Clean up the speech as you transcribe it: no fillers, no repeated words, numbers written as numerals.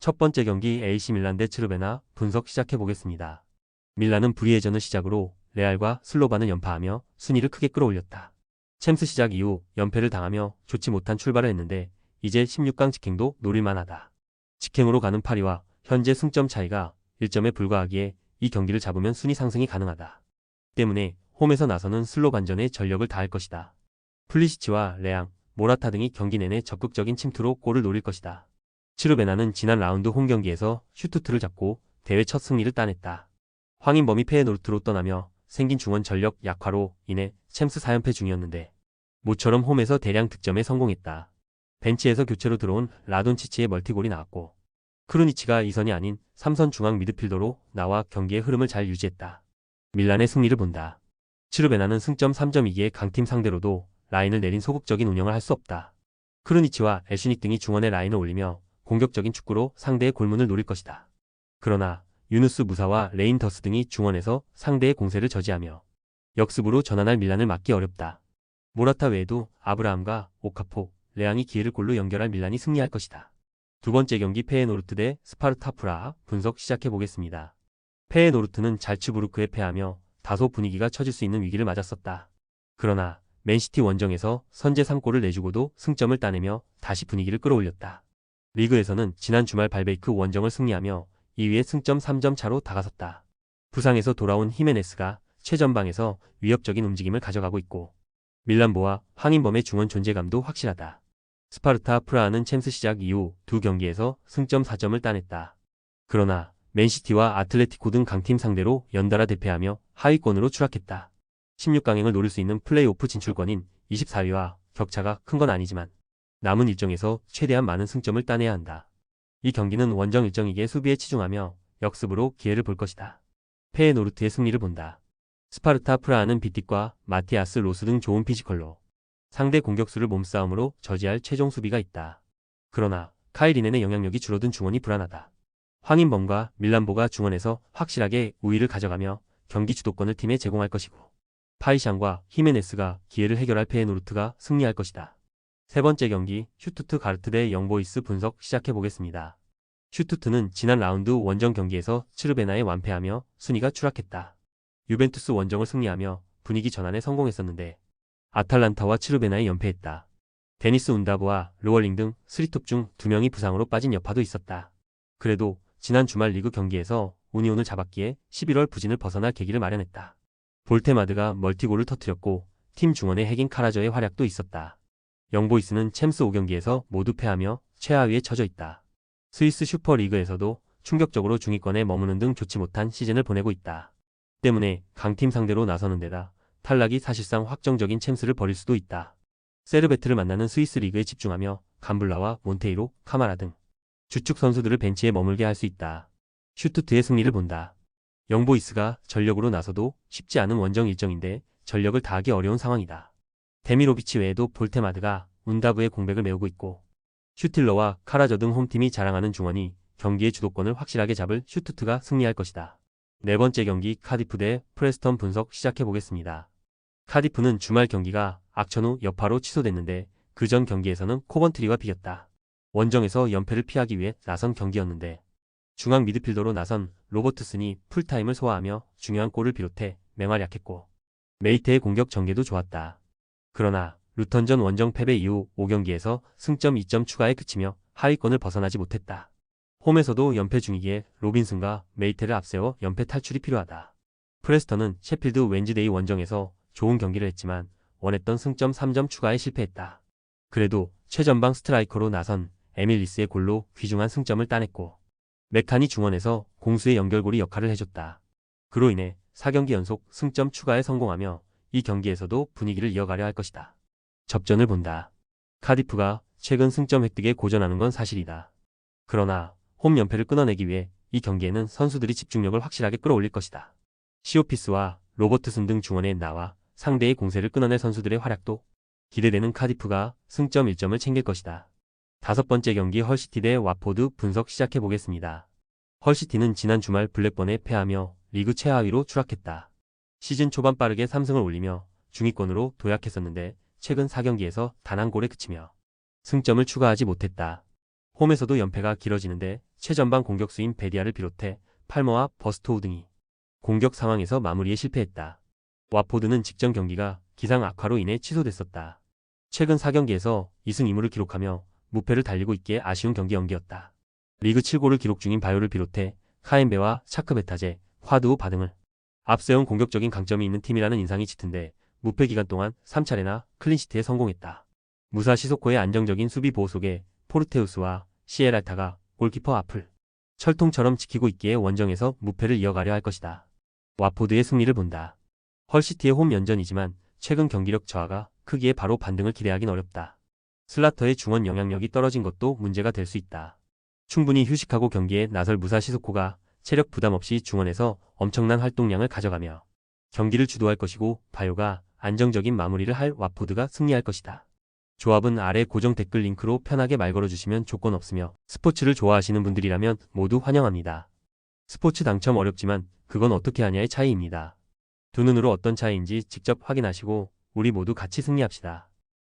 첫 번째 경기 AC 밀란 대 츠르베나 분석 시작해보겠습니다. 밀란은 불의의 전을 시작으로 레알과 슬로반을 연파하며 순위를 크게 끌어올렸다. 챔스 시작 이후 연패를 당하며 좋지 못한 출발을 했는데 이제 16강 직행도 노릴만하다. 직행으로 가는 파리와 현재 승점 차이가 1점에 불과하기에 이 경기를 잡으면 순위 상승이 가능하다. 때문에 홈에서 나서는 슬로반전에 전력을 다할 것이다. 플리시치와 레앙, 모라타 등이 경기 내내 적극적인 침투로 골을 노릴 것이다. 츠르베나는 지난 라운드 홈 경기에서 슈투트를 잡고 대회 첫 승리를 따냈다. 황인범이 페에노르트로 떠나며 생긴 중원 전력 약화로 인해 챔스 4연패 중이었는데 모처럼 홈에서 대량 득점에 성공했다. 벤치에서 교체로 들어온 라돈치치의 멀티골이 나왔고 크루니치가 2선이 아닌 3선 중앙 미드필더로 나와 경기의 흐름을 잘 유지했다. 밀란의 승리를 본다. 츠르베나는 승점 3점이기에 강팀 상대로도 라인을 내린 소극적인 운영을 할 수 없다. 크루니치와 에슈닉 등이 중원에 라인을 올리며 공격적인 축구로 상대의 골문을 노릴 것이다. 그러나 유누스 무사와 레인더스 등이 중원에서 상대의 공세를 저지하며 역습으로 전환할 밀란을 막기 어렵다. 모라타 외에도 아브라함과 오카포, 레앙이 기회를 골로 연결할 밀란이 승리할 것이다. 두 번째 경기 페에노르트 대 스파르타 프라하 분석 시작해보겠습니다. 페에노르트는 잘츠부르크에 패하며 다소 분위기가 처질 수 있는 위기를 맞았었다. 그러나 맨시티 원정에서 선제 3골을 내주고도 승점을 따내며 다시 분위기를 끌어올렸다. 리그에서는 지난 주말 발베이크 원정을 승리하며 2위에 승점 3점 차로 다가섰다. 부상에서 돌아온 히메네스가 최전방에서 위협적인 움직임을 가져가고 있고 밀란보와 황인범의 중원 존재감도 확실하다. 스파르타 프라하는 챔스 시작 이후 두 경기에서 승점 4점을 따냈다. 그러나 맨시티와 아틀레티코 등 강팀 상대로 연달아 대패하며 하위권으로 추락했다. 16강행을 노릴 수 있는 플레이오프 진출권인 24위와 격차가 큰 건 아니지만 남은 일정에서 최대한 많은 승점을 따내야 한다. 이 경기는 원정 일정이기에 수비에 치중하며 역습으로 기회를 볼 것이다. 페에노르트의 승리를 본다. 스파르타 프라하는 비틱과 마티아스 로스 등 좋은 피지컬로 상대 공격수를 몸싸움으로 저지할 최종 수비가 있다. 그러나 카이리넨의 영향력이 줄어든 중원이 불안하다. 황인범과 밀란보가 중원에서 확실하게 우위를 가져가며 경기 주도권을 팀에 제공할 것이고 파이샹과 히메네스가 기회를 해결할 페에노르트가 승리할 것이다. 세 번째 경기 슈투트 가르트 대 영보이스 분석 시작해보겠습니다. 슈투트는 지난 라운드 원정 경기에서 츠르베나에 완패하며 순위가 추락했다. 유벤투스 원정을 승리하며 분위기 전환에 성공했었는데 아탈란타와 츠르베나에 연패했다. 데니스 운다브와 르월링 등 스리톱 중 2명이 부상으로 빠진 여파도 있었다. 그래도 지난 주말 리그 경기에서 우니온을 잡았기에 11월 부진을 벗어날 계기를 마련했다. 볼테마드가 멀티골을 터뜨렸고 팀 중원의 핵인 카라저의 활약도 있었다. 영보이스는 챔스 5경기에서 모두 패하며 최하위에 처져 있다. 스위스 슈퍼리그에서도 충격적으로 중위권에 머무는 등 좋지 못한 시즌을 보내고 있다. 때문에 강팀 상대로 나서는 데다 탈락이 사실상 확정적인 챔스를 벌일 수도 있다. 세르베트를 만나는 스위스 리그에 집중하며 감블라와 몬테이로, 카마라 등 주축 선수들을 벤치에 머물게 할 수 있다. 슈투트의 승리를 본다. 영보이스가 전력으로 나서도 쉽지 않은 원정 일정인데 전력을 다하기 어려운 상황이다. 데미로비치 외에도 볼테마드가 운다브의 공백을 메우고 있고 슈틸러와 카라저 등 홈팀이 자랑하는 중원이 경기의 주도권을 확실하게 잡을 슈투트가 승리할 것이다. 네 번째 경기 카디프 대 프레스턴 분석 시작해보겠습니다. 카디프는 주말 경기가 악천 후 여파로 취소됐는데 그 전 경기에서는 코번트리와 비겼다. 원정에서 연패를 피하기 위해 나선 경기였는데 중앙 미드필더로 나선 로버트슨이 풀타임을 소화하며 중요한 골을 비롯해 맹활약했고 메이테의 공격 전개도 좋았다. 그러나 루턴전 원정 패배 이후 5경기에서 승점 2점 추가에 그치며 하위권을 벗어나지 못했다. 홈에서도 연패 중이기에 로빈슨과 메이테를 앞세워 연패 탈출이 필요하다. 프레스턴은 셰필드 웬즈데이 원정에서 좋은 경기를 했지만 원했던 승점 3점 추가에 실패했다. 그래도 최전방 스트라이커로 나선 에밀리스의 골로 귀중한 승점을 따냈고 맥칸이 중원에서 공수의 연결고리 역할을 해줬다. 그로 인해 4경기 연속 승점 추가에 성공하며 이 경기에서도 분위기를 이어가려 할 것이다. 접전을 본다. 카디프가 최근 승점 획득에 고전하는 건 사실이다. 그러나 홈 연패를 끊어내기 위해 이 경기에는 선수들이 집중력을 확실하게 끌어올릴 것이다. 시오피스와 로버트슨 등 중원에 나와 상대의 공세를 끊어낼 선수들의 활약도 기대되는 카디프가 승점 1점을 챙길 것이다. 다섯 번째 경기 헐시티 대 와포드 분석 시작해보겠습니다. 헐시티는 지난 주말 블랙번에 패하며 리그 최하위로 추락했다. 시즌 초반 빠르게 3승을 올리며 중위권으로 도약했었는데 최근 4경기에서 단 한 골에 그치며 승점을 추가하지 못했다. 홈에서도 연패가 길어지는데 최전방 공격수인 베디아를 비롯해 팔머와 버스토우 등이 공격 상황에서 마무리에 실패했다. 와포드는 직전 경기가 기상 악화로 인해 취소됐었다. 최근 4경기에서 2승 2무를 기록하며 무패를 달리고 있기에 아쉬운 경기 연기였다. 리그 7골을 기록 중인 바요를 비롯해 카엠베와 차크베타제, 화두우 바등을 앞세운 공격적인 강점이 있는 팀이라는 인상이 짙은데 무패 기간 동안 3차례나 클린시트에 성공했다. 무사 시소코의 안정적인 수비 보호 속에 포르테우스와 시에랄타가 골키퍼 앞을 철통처럼 지키고 있기에 원정에서 무패를 이어가려 할 것이다. 와포드의 승리를 본다. 헐시티의 홈 연전이지만 최근 경기력 저하가 크기에 바로 반등을 기대하긴 어렵다. 슬라터의 중원 영향력이 떨어진 것도 문제가 될 수 있다. 충분히 휴식하고 경기에 나설 무사 시소코가 체력 부담 없이 중원에서 엄청난 활동량을 가져가며 경기를 주도할 것이고 바요가 안정적인 마무리를 할 와포드가 승리할 것이다. 조합은 아래 고정 댓글 링크로 편하게 말 걸어주시면 조건 없으며 스포츠를 좋아하시는 분들이라면 모두 환영합니다. 스포츠 당첨 어렵지만 그건 어떻게 하냐의 차이입니다. 두 눈으로 어떤 차이인지 직접 확인하시고 우리 모두 같이 승리합시다.